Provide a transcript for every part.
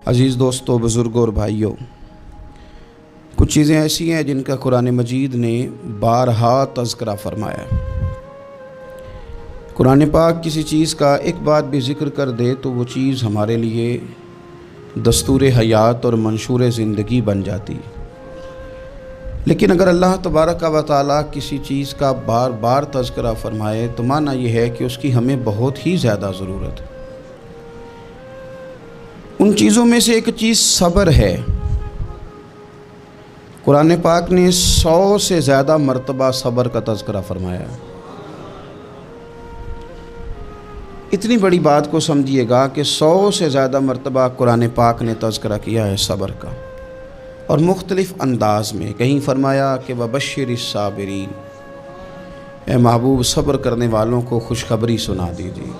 عزیز دوستوں، بزرگوں اور بھائیوں، کچھ چیزیں ایسی ہیں جن کا قرآن مجید نے بارہا تذکرہ فرمایا ہے۔ قرآن پاک کسی چیز کا ایک بات بھی ذکر کر دے تو وہ چیز ہمارے لیے دستور حیات اور منشور زندگی بن جاتی ہے۔ لیکن اگر اللہ تبارک و تعالیٰ کسی چیز کا بار بار تذکرہ فرمائے تو معنی یہ ہے کہ اس کی ہمیں بہت ہی زیادہ ضرورت ہے۔ ان چیزوں میں سے ایک چیز صبر ہے۔ قرآن پاک نے 100 سے زیادہ مرتبہ صبر کا تذکرہ فرمایا ہے۔ اتنی بڑی بات کو سمجھیے گا کہ 100 سے زیادہ مرتبہ قرآن پاک نے تذکرہ کیا ہے صبر کا، اور مختلف انداز میں۔ کہیں فرمایا کہ وَبَشِّرِ الصَّابِرِينَ، اے محبوب صبر کرنے والوں کو خوشخبری سنا دیجیے۔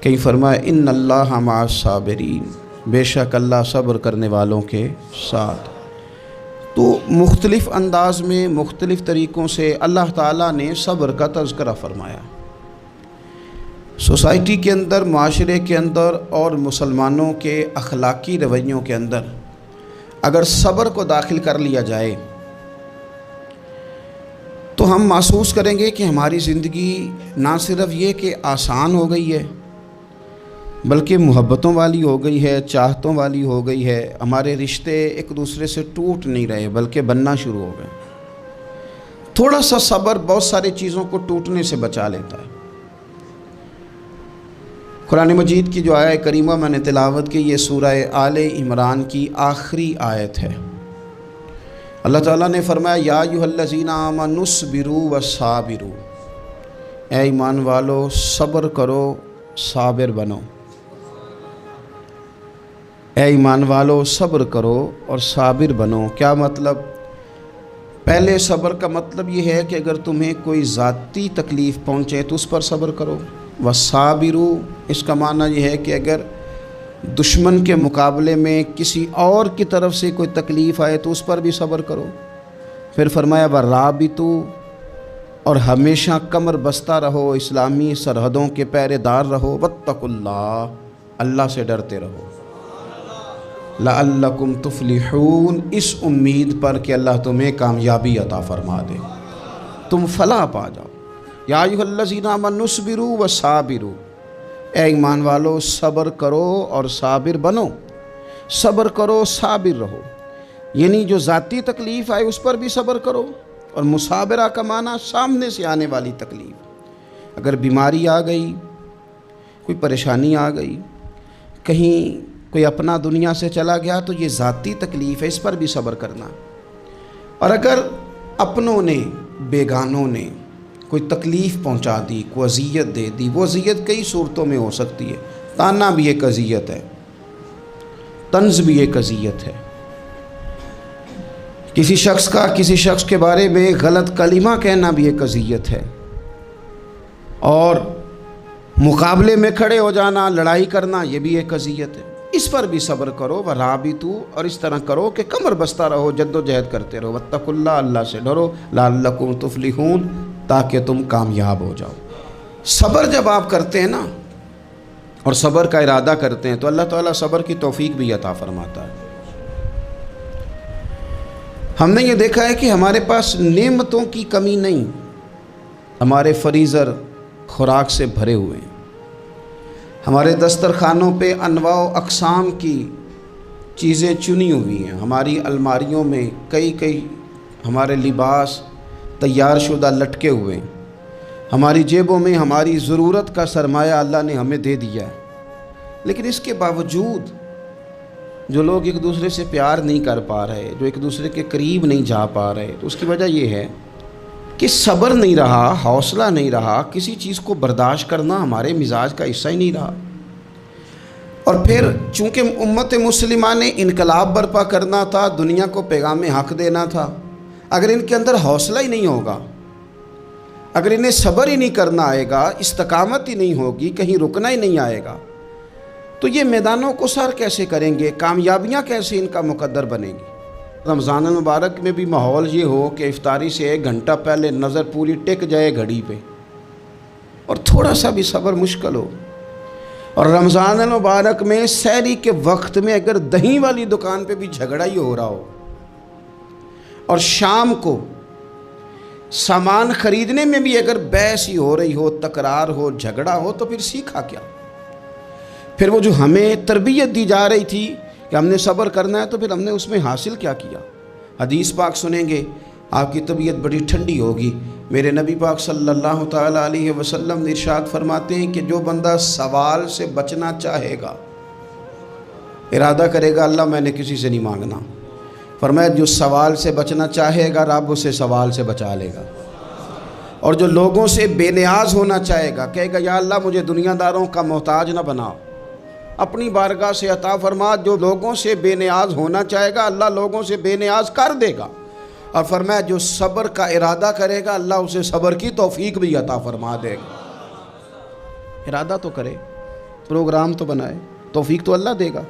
کہیں فرمایا اِنَّ اللَّهَ مَعَ الصَّابِرِينَ، بے شک اللہ صبر کرنے والوں کے ساتھ۔ تو مختلف انداز میں، مختلف طریقوں سے اللہ تعالیٰ نے صبر کا تذکرہ فرمایا۔ سوسائٹی کے اندر، معاشرے کے اندر اور مسلمانوں کے اخلاقی رویوں کے اندر اگر صبر کو داخل کر لیا جائے تو ہم محسوس کریں گے کہ ہماری زندگی نہ صرف یہ کہ آسان ہو گئی ہے بلکہ محبتوں والی ہو گئی ہے، چاہتوں والی ہو گئی ہے۔ ہمارے رشتے ایک دوسرے سے ٹوٹ نہیں رہے بلکہ بننا شروع ہو گئے۔ تھوڑا سا صبر بہت ساری چیزوں کو ٹوٹنے سے بچا لیتا ہے۔ قرآن مجید کی جو آیت کریمہ میں نے تلاوت کی، یہ سورہ آل عمران کی آخری آیت ہے۔ اللہ تعالیٰ نے فرمایا یا ایھا الذین آمنوا اصبروا وصابروا، اے ایمان والو صبر کرو، صابر بنو۔ اے ایمان والو صبر کرو اور صابر بنو۔ کیا مطلب؟ پہلے صبر کا مطلب یہ ہے کہ اگر تمہیں کوئی ذاتی تکلیف پہنچے تو اس پر صبر کرو۔ وصابروا، اس کا معنی یہ ہے کہ اگر دشمن کے مقابلے میں کسی اور کی طرف سے کوئی تکلیف آئے تو اس پر بھی صبر کرو۔ پھر فرمایا ورابطوا، اور ہمیشہ کمر بستہ رہو، اسلامی سرحدوں کے پہرے دار رہو۔ واتقوا اللہ، اللہ سے ڈرتے رہو۔ لعلکم تفلحون، اس امید پر کہ اللہ تمہیں کامیابی عطا فرما دے، تم فلاح پا جاؤ۔ یا ایھا الذین آمنوا اصبروا وصابروا، اے ایمان والو صبر کرو اور صابر بنو۔ صبر کرو، صابر رہو، یعنی جو ذاتی تکلیف آئے اس پر بھی صبر کرو۔ اور مصابرہ کا معنی سامنے سے آنے والی تکلیف، اگر بیماری آ گئی، کوئی پریشانی آ گئی، کہیں کوئی اپنا دنیا سے چلا گیا تو یہ ذاتی تکلیف ہے، اس پر بھی صبر کرنا۔ اور اگر اپنوں نے، بیگانوں نے کوئی تکلیف پہنچا دی، کوئی اذیت دے دی، وہ اذیت کئی صورتوں میں ہو سکتی ہے۔ تانا بھی ایک اذیت ہے، طنز بھی ایک اذیت ہے، کسی شخص کے بارے میں غلط کلمہ کہنا بھی ایک اذیت ہے، اور مقابلے میں کھڑے ہو جانا، لڑائی کرنا، یہ بھی ایک اذیت ہے۔ اس پر بھی صبر کرو۔ ورابطوا، اور اس طرح کرو کہ کمر بستہ رہو، جد و جہد کرتے رہو۔ واتقوا اللہ، اللہ سے ڈرو۔ لعلکم تفلحون، تاکہ تم کامیاب ہو جاؤ۔ صبر جب آپ کرتے ہیں نا اور صبر کا ارادہ کرتے ہیں تو اللہ تعالیٰ صبر کی توفیق بھی عطا فرماتا ہے۔ ہم نے یہ دیکھا ہے کہ ہمارے پاس نعمتوں کی کمی نہیں، ہمارے فریزر خوراک سے بھرے ہوئے ہیں، ہمارے دسترخوانوں پہ انواع و اقسام کی چیزیں چنی ہوئی ہیں، ہماری الماریوں میں کئی ہمارے لباس تیار شدہ لٹکے ہوئے ہیں، ہماری جیبوں میں ہماری ضرورت کا سرمایہ اللہ نے ہمیں دے دیا ہے۔ لیکن اس کے باوجود جو لوگ ایک دوسرے سے پیار نہیں کر پا رہے، جو ایک دوسرے کے قریب نہیں جا پا رہے، تو اس کی وجہ یہ ہے کہ صبر نہیں رہا، حوصلہ نہیں رہا، کسی چیز کو برداشت کرنا ہمارے مزاج کا حصہ ہی نہیں رہا۔ اور پھر چونکہ امت مسلمہ نے انقلاب برپا کرنا تھا، دنیا کو پیغام حق دینا تھا، اگر ان کے اندر حوصلہ ہی نہیں ہوگا، اگر انہیں صبر ہی نہیں کرنا آئے گا، استقامت ہی نہیں ہوگی، کہیں رکنا ہی نہیں آئے گا، تو یہ میدانوں کو سر کیسے کریں گے؟ کامیابیاں کیسے ان کا مقدر بنے گی؟ رمضان المبارک میں بھی ماحول یہ ہو کہ افطاری سے 1 گھنٹہ پہلے نظر پوری ٹک جائے گھڑی پہ، اور تھوڑا سا بھی صبر مشکل ہو۔ اور رمضان المبارک میں سحری کے وقت میں اگر دہی والی دکان پہ بھی جھگڑا ہی ہو رہا ہو اور شام کو سامان خریدنے میں بھی اگر بحث ہی ہو رہی ہو، تکرار ہو، جھگڑا ہو، تو پھر سیکھا کیا؟ پھر وہ جو ہمیں تربیت دی جا رہی تھی کہ ہم نے صبر کرنا ہے، تو پھر ہم نے اس میں حاصل کیا کیا؟ حدیث پاک سنیں گے آپ کی طبیعت بڑی ٹھنڈی ہوگی۔ میرے نبی پاک صلی اللہ تعالیٰ علیہ وسلم نے ارشاد فرماتے ہیں کہ جو بندہ سوال سے بچنا چاہے گا، ارادہ کرے گا اللہ میں نے کسی سے نہیں مانگنا، فرمایا جو سوال سے بچنا چاہے گا رب اسے سوال سے بچا لے گا۔ اور جو لوگوں سے بے نیاز ہونا چاہے گا، کہے گا یا اللہ مجھے دنیا داروں کا محتاج نہ بناؤ، اپنی بارگاہ سے عطا فرما۔ جو لوگوں سے بے نیاز ہونا چاہے گا اللہ لوگوں سے بے نیاز کر دے گا۔ اور فرمایا جو صبر کا ارادہ کرے گا اللہ اسے صبر کی توفیق بھی عطا فرما دے گا۔ ارادہ تو کرے، پروگرام تو بنائے، توفیق تو اللہ دے گا۔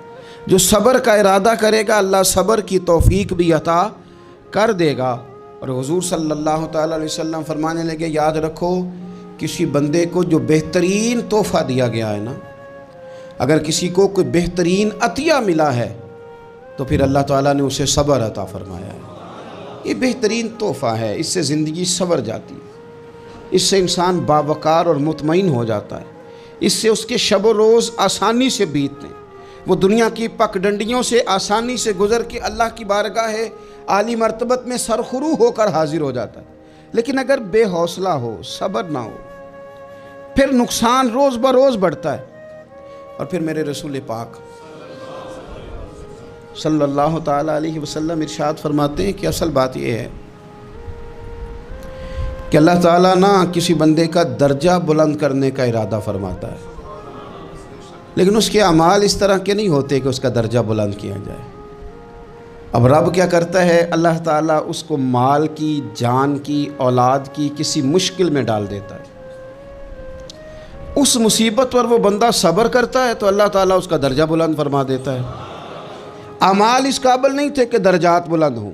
جو صبر کا ارادہ کرے گا اللہ صبر کی توفیق بھی عطا کر دے گا۔ اور حضور صلی اللہ تعالیٰ علیہ وسلم فرمانے لگے یاد رکھو کسی بندے کو جو بہترین تحفہ دیا گیا ہے نا، اگر کسی کو کوئی بہترین عطیہ ملا ہے تو پھر اللہ تعالیٰ نے اسے صبر عطا فرمایا ہے۔ یہ بہترین تحفہ ہے، اس سے زندگی سنور جاتی ہے، اس سے انسان باوقار اور مطمئن ہو جاتا ہے، اس سے اس کے شب و روز آسانی سے بیتتے ہیں، وہ دنیا کی پک ڈنڈیوں سے آسانی سے گزر کے اللہ کی بارگاہ عالی مرتبت میں سرخرو ہو کر حاضر ہو جاتا ہے۔ لیکن اگر بے حوصلہ ہو، صبر نہ ہو، پھر نقصان روز بروز بڑھتا ہے۔ اور پھر میرے رسول پاک صلی اللہ تعالیٰ علیہ وسلم ارشاد فرماتے ہیں کہ اصل بات یہ ہے کہ اللہ تعالیٰ نہ کسی بندے کا درجہ بلند کرنے کا ارادہ فرماتا ہے، لیکن اس کے اعمال اس طرح کے نہیں ہوتے کہ اس کا درجہ بلند کیا جائے۔ اب رب کیا کرتا ہے؟ اللہ تعالیٰ اس کو مال کی، جان کی، اولاد کی کسی مشکل میں ڈال دیتا ہے، اس مصیبت پر وہ بندہ صبر کرتا ہے تو اللہ تعالیٰ اس کا درجہ بلند فرما دیتا ہے۔ اعمال اس قابل نہیں تھے کہ درجات بلند ہوں،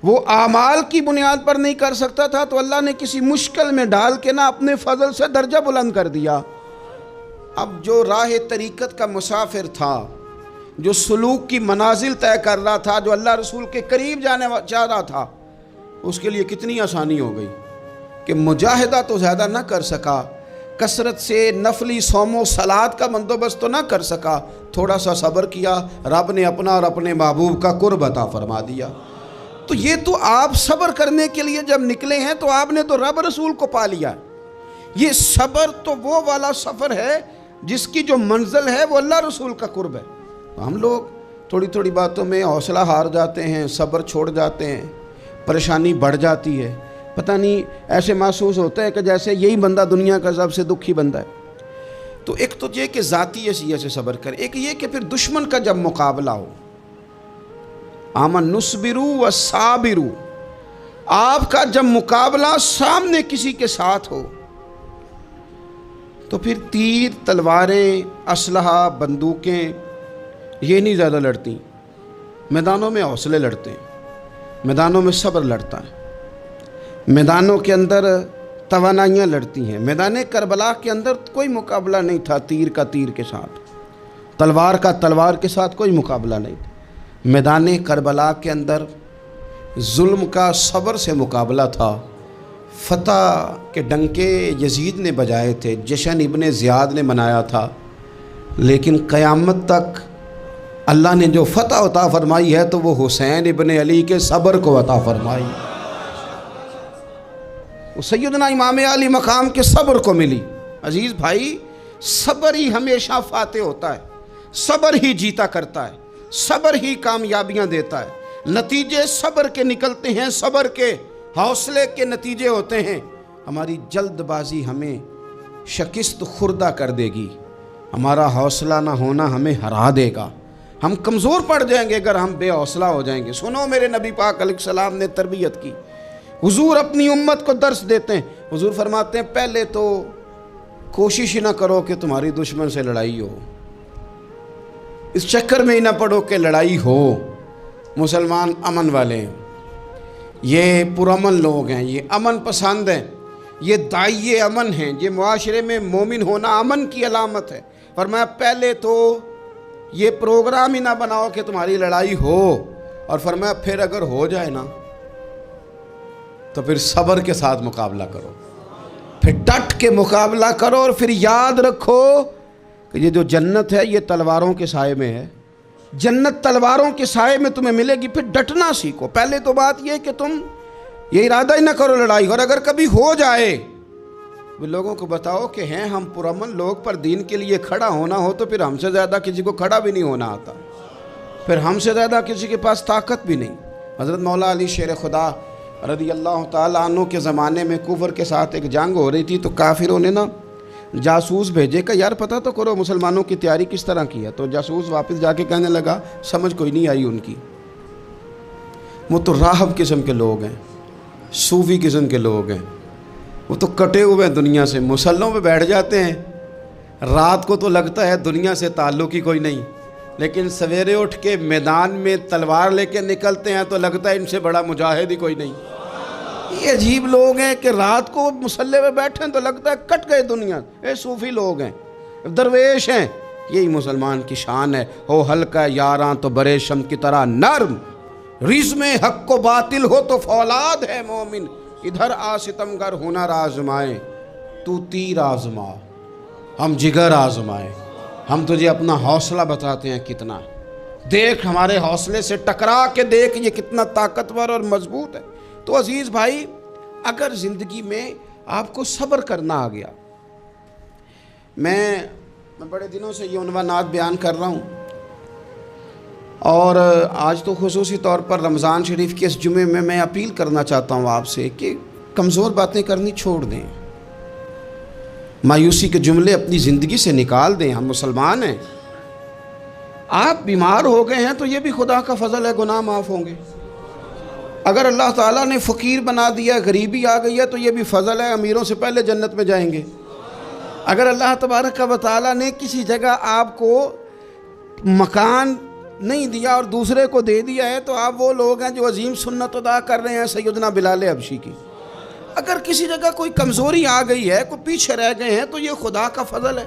وہ اعمال کی بنیاد پر نہیں کر سکتا تھا تو اللہ نے کسی مشکل میں ڈال کے نہ اپنے فضل سے درجہ بلند کر دیا۔ اب جو راہ طریقت کا مسافر تھا، جو سلوک کی منازل طے کر رہا تھا، جو اللہ رسول کے قریب جانے چاہ رہا تھا، اس کے لیے کتنی آسانی ہو گئی کہ مجاہدہ تو زیادہ نہ کر سکا، کثرت سے نفلی صوم و صلات کا بندوبست تو نہ کر سکا، تھوڑا سا صبر کیا، رب نے اپنا اور اپنے محبوب کا قرب عطا فرما دیا۔ تو یہ تو آپ صبر کرنے کے لیے جب نکلے ہیں تو آپ نے تو رب رسول کو پا لیا۔ یہ صبر تو وہ والا سفر ہے جس کی جو منزل ہے وہ اللہ رسول کا قرب ہے۔ ہم لوگ تھوڑی تھوڑی باتوں میں حوصلہ ہار جاتے ہیں، صبر چھوڑ جاتے ہیں، پریشانی بڑھ جاتی ہے، پتہ نہیں ایسے محسوس ہوتا ہے کہ جیسے یہی بندہ دنیا کا سب سے دکھی بندہ ہے۔ تو ایک تو یہ کہ ذاتی حیثیت سے صبر کرے، ایک یہ کہ پھر دشمن کا جب مقابلہ ہو، آمن نصبرو و صابرو، آپ کا جب مقابلہ سامنے کسی کے ساتھ ہو تو پھر تیر، تلواریں، اسلحہ، بندوقیں یہ نہیں زیادہ لڑتی، میدانوں میں حوصلے لڑتے ہیں، میدانوں میں صبر لڑتا ہے، میدانوں کے اندر توانائیاں لڑتی ہیں۔ میدان کربلا کے اندر کوئی مقابلہ نہیں تھا تیر کا تیر کے ساتھ، تلوار کا تلوار کے ساتھ کوئی مقابلہ نہیں تھا۔ میدان کربلا کے اندر ظلم کا صبر سے مقابلہ تھا، فتح کے ڈنکے یزید نے بجائے تھے، جشن ابن زیاد نے منایا تھا، لیکن قیامت تک اللہ نے جو فتح عطا فرمائی ہے تو وہ حسین ابن علی کے صبر کو عطا فرمائی، وہ سیدنا امام علی مقام کے صبر کو ملی۔ عزیز بھائی، صبر ہی ہمیشہ فاتح ہوتا ہے، صبر ہی جیتا کرتا ہے، صبر ہی کامیابیاں دیتا ہے، نتیجے صبر کے نکلتے ہیں، صبر کے حوصلے کے نتیجے ہوتے ہیں۔ ہماری جلد بازی ہمیں شکست خوردہ کر دے گی، ہمارا حوصلہ نہ ہونا ہمیں ہرا دے گا، ہم کمزور پڑ جائیں گے اگر ہم بے حوصلہ ہو جائیں گے۔ سنو، میرے نبی پاک علیہ السلام نے تربیت کی، حضور اپنی امت کو درس دیتے ہیں، حضور فرماتے ہیں پہلے تو کوشش ہی نہ کرو کہ تمہاری دشمن سے لڑائی ہو، اس چکر میں ہی نہ پڑو کہ لڑائی ہو۔ مسلمان امن والے ہیں، یہ پرامن لوگ ہیں، یہ امن پسند ہیں، یہ داعیے امن ہیں، یہ معاشرے میں مومن ہونا امن کی علامت ہے۔ فرمایا پہلے تو یہ پروگرام ہی نہ بناؤ کہ تمہاری لڑائی ہو، اور فرمایا پھر اگر ہو جائے نا تو پھر صبر کے ساتھ مقابلہ کرو، پھر ڈٹ کے مقابلہ کرو، اور پھر یاد رکھو کہ یہ جو جنت ہے یہ تلواروں کے سائے میں ہے، جنت تلواروں کے سائے میں تمہیں ملے گی۔ پھر ڈٹنا سیکھو۔ پہلے تو بات یہ کہ تم یہ ارادہ ہی نہ کرو لڑائی، اور اگر کبھی ہو جائے وہ لوگوں کو بتاؤ کہ ہیں ہم پرامن لوگ، پر دین کے لیے کھڑا ہونا ہو تو پھر ہم سے زیادہ کسی کو کھڑا بھی نہیں ہونا آتا، پھر ہم سے زیادہ کسی کے پاس طاقت بھی نہیں۔ حضرت مولا علی شیر خدا رضی اللہ تعالیٰ عنہ کے زمانے میں کفر کے ساتھ ایک جنگ ہو رہی تھی، تو کافروں نے نا جاسوس بھیجے کہ یار پتہ تو کرو مسلمانوں کی تیاری کس طرح کی ہے۔ تو جاسوس واپس جا کے کہنے لگا سمجھ کوئی نہیں آئی ان کی، وہ تو راہب قسم کے لوگ ہیں، صوفی قسم کے لوگ ہیں، وہ تو کٹے ہوئے ہیں دنیا سے، مسلوں پہ بیٹھ جاتے ہیں، رات کو تو لگتا ہے دنیا سے تعلق ہی کوئی نہیں، لیکن سویرے اٹھ کے میدان میں تلوار لے کے نکلتے ہیں تو لگتا ہے ان سے بڑا مجاہد ہی کوئی نہیں۔ یہ عجیب لوگ ہیں کہ رات کو مسلح پہ بیٹھیں تو لگتا ہے کٹ گئے دنیا، یہ صوفی لوگ ہیں، درویش ہیں۔ یہی مسلمان کی شان ہے، ہو ہلکا یاراں تو برے شم کی طرح نرم، رزم حق و باطل ہو تو فولاد ہے مومن، ادھر آ ستمگر ہنر آزمائے تو تیر آزما، ہم جگر آزمائے۔ ہم تجھے اپنا حوصلہ بتاتے ہیں کتنا، دیکھ ہمارے حوصلے سے ٹکرا کے دیکھ یہ کتنا طاقتور اور مضبوط ہے۔ تو عزیز بھائی، اگر زندگی میں آپ کو صبر کرنا آ گیا، میں بڑے دنوں سے یہ عنوانات بیان کر رہا ہوں، اور آج تو خصوصی طور پر رمضان شریف کے اس جمعے میں اپیل کرنا چاہتا ہوں آپ سے کہ کمزور باتیں کرنی چھوڑ دیں، مایوسی کے جملے اپنی زندگی سے نکال دیں۔ ہم مسلمان ہیں، آپ بیمار ہو گئے ہیں تو یہ بھی خدا کا فضل ہے، گناہ معاف ہوں گے۔ اگر اللہ تعالیٰ نے فقیر بنا دیا، غریبی آ گئی ہے تو یہ بھی فضل ہے، امیروں سے پہلے جنت میں جائیں گے۔ اگر اللہ تبارک و تعالیٰ نے کسی جگہ آپ کو مکان نہیں دیا اور دوسرے کو دے دیا ہے تو آپ وہ لوگ ہیں جو عظیم سنت ادا کر رہے ہیں سیدنا بلال حبشی کی۔ اگر کسی جگہ کوئی کمزوری آ گئی ہے، کوئی پیچھے رہ گئے ہیں تو یہ خدا کا فضل ہے۔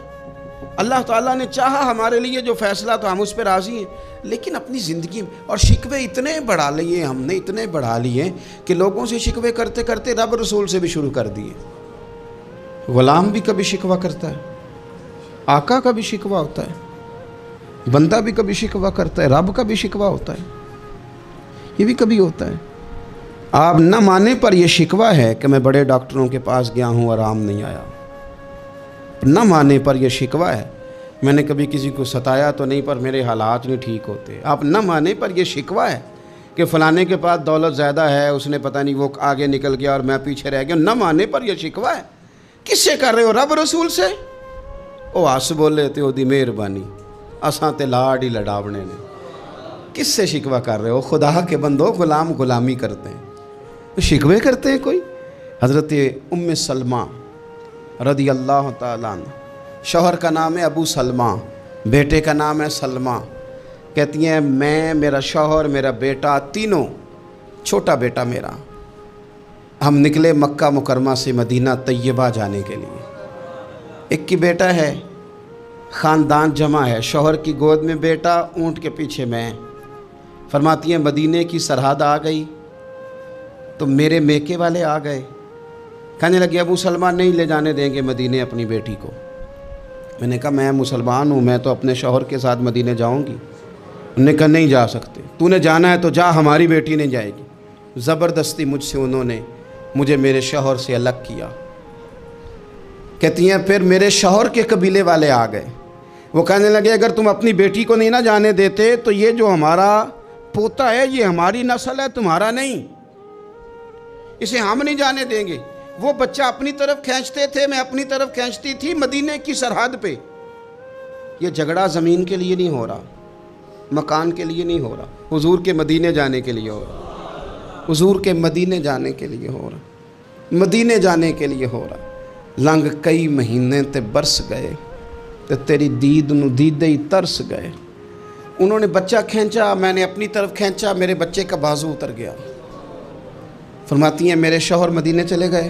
اللہ تعالیٰ نے چاہا ہمارے لیے جو فیصلہ تو ہم اس پہ راضی ہیں، لیکن اپنی زندگی میں اور شکوے اتنے بڑھا لیے، ہم نے اتنے بڑھا لیے کہ لوگوں سے شکوے کرتے کرتے رب رسول سے بھی شروع کر دیے۔ غلام بھی کبھی شکوہ کرتا ہے، آقا کا بھی شکوہ ہوتا ہے، بندہ بھی کبھی شکوہ کرتا ہے، رب کا بھی شکوہ ہوتا ہے، یہ بھی کبھی ہوتا ہے۔ آپ نہ مانے پر یہ شکوہ ہے کہ میں بڑے ڈاکٹروں کے پاس گیا ہوں آرام نہیں آیا، نہ مانے پر یہ شکوہ ہے میں نے کبھی کسی کو ستایا تو نہیں پر میرے حالات نہیں ٹھیک ہوتے۔ آپ نہ مانے پر یہ شکوہ ہے کہ فلانے کے پاس دولت زیادہ ہے، اس نے پتہ نہیں وہ آگے نکل گیا اور میں پیچھے رہ گیا، نہ مانے پر یہ شکوہ ہے۔ کس سے کر رہے ہو؟ رب رسول سے؟ او آس بولے تے او دی مہربانی اساں تے لاڈ ہی لڑاونے نے۔ کس سے شکوہ کر رہے ہو؟ خدا کے بندو، غلام غلامی کرتے ہیں، شکوے کرتے ہیں کوئی؟ حضرت ام سلمہ رضی اللہ تعالیٰ عنہ، شوہر کا نام ہے ابو سلمہ، بیٹے کا نام ہے سلمہ، کہتی ہیں میں، میرا شوہر، میرا بیٹا، تینوں، چھوٹا بیٹا میرا، ہم نکلے مکہ مکرمہ سے مدینہ طیبہ جانے کے لیے۔ ایک کی بیٹا ہے، خاندان جمع ہے، شوہر کی گود میں بیٹا، اونٹ کے پیچھے میں۔ فرماتی ہیں مدینے کی سرحد آ گئی تو میرے میکے والے آ گئے، کہنے لگے ابو سلمہ نہیں لے جانے دیں گے مدینے اپنی بیٹی کو۔ میں نے کہا میں مسلمان ہوں، میں تو اپنے شوہر کے ساتھ مدینے جاؤں گی۔ انہوں نے کہا نہیں جا سکتے، تو نے جانا ہے تو جا، ہماری بیٹی نہیں جائے گی۔ زبردستی مجھ سے انہوں نے مجھے میرے شوہر سے الگ کیا۔ کہتی ہیں پھر میرے شوہر کے قبیلے والے آ گئے، وہ کہنے لگے اگر تم اپنی بیٹی کو نہیں نہ جانے دیتے تو یہ جو ہمارا پوتا ہے یہ ہماری نسل ہے، تمہارا نہیں، اسے ہم نہیں جانے دیں گے۔ وہ بچہ اپنی طرف کھینچتے تھے، میں اپنی طرف کھینچتی تھی، مدینے کی سرحد پہ۔ یہ جھگڑا زمین کے لیے نہیں ہو رہا، مکان کے لیے نہیں ہو رہا، حضور کے مدینے جانے کے لیے ہو رہا، حضور کے مدینے جانے کے لیے ہو رہا، مدینے جانے کے لیے ہو رہا۔ لنگ کئی مہینے تے برس گئے تے تیری دید نو دیدے ہی ترس گئے۔ انہوں نے بچہ کھینچا، میں نے اپنی طرف کھینچا، میرے بچے کا بازو اتر گیا۔ فرماتی ہیں میرے شوہر مدینے چلے گئے،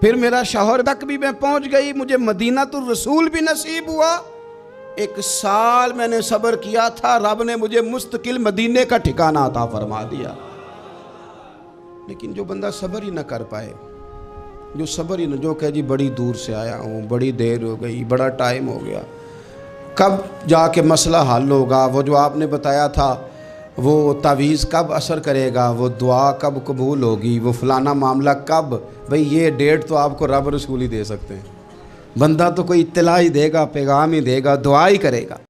پھر میرا شوہر تک بھی میں پہنچ گئی، مجھے مدینہ الرسول بھی نصیب ہوا۔ 1 سال میں نے صبر کیا تھا، رب نے مجھے مستقل مدینے کا ٹھکانہ عطا فرما دیا۔ لیکن جو بندہ صبر ہی نہ کر پائے، جو صبر ہی نہ، جو کہ جی بڑی دور سے آیا ہوں، بڑی دیر ہو گئی، بڑا ٹائم ہو گیا، کب جا کے مسئلہ حل ہوگا، وہ جو آپ نے بتایا تھا وہ تعویذ کب اثر کرے گا، وہ دعا کب قبول ہوگی، وہ فلانا معاملہ کب، بھئی یہ ڈیٹ تو آپ کو رب رسول ہی دے سکتے ہیں، بندہ تو کوئی اطلاع ہی دے گا، پیغام ہی دے گا، دعا ہی کرے گا۔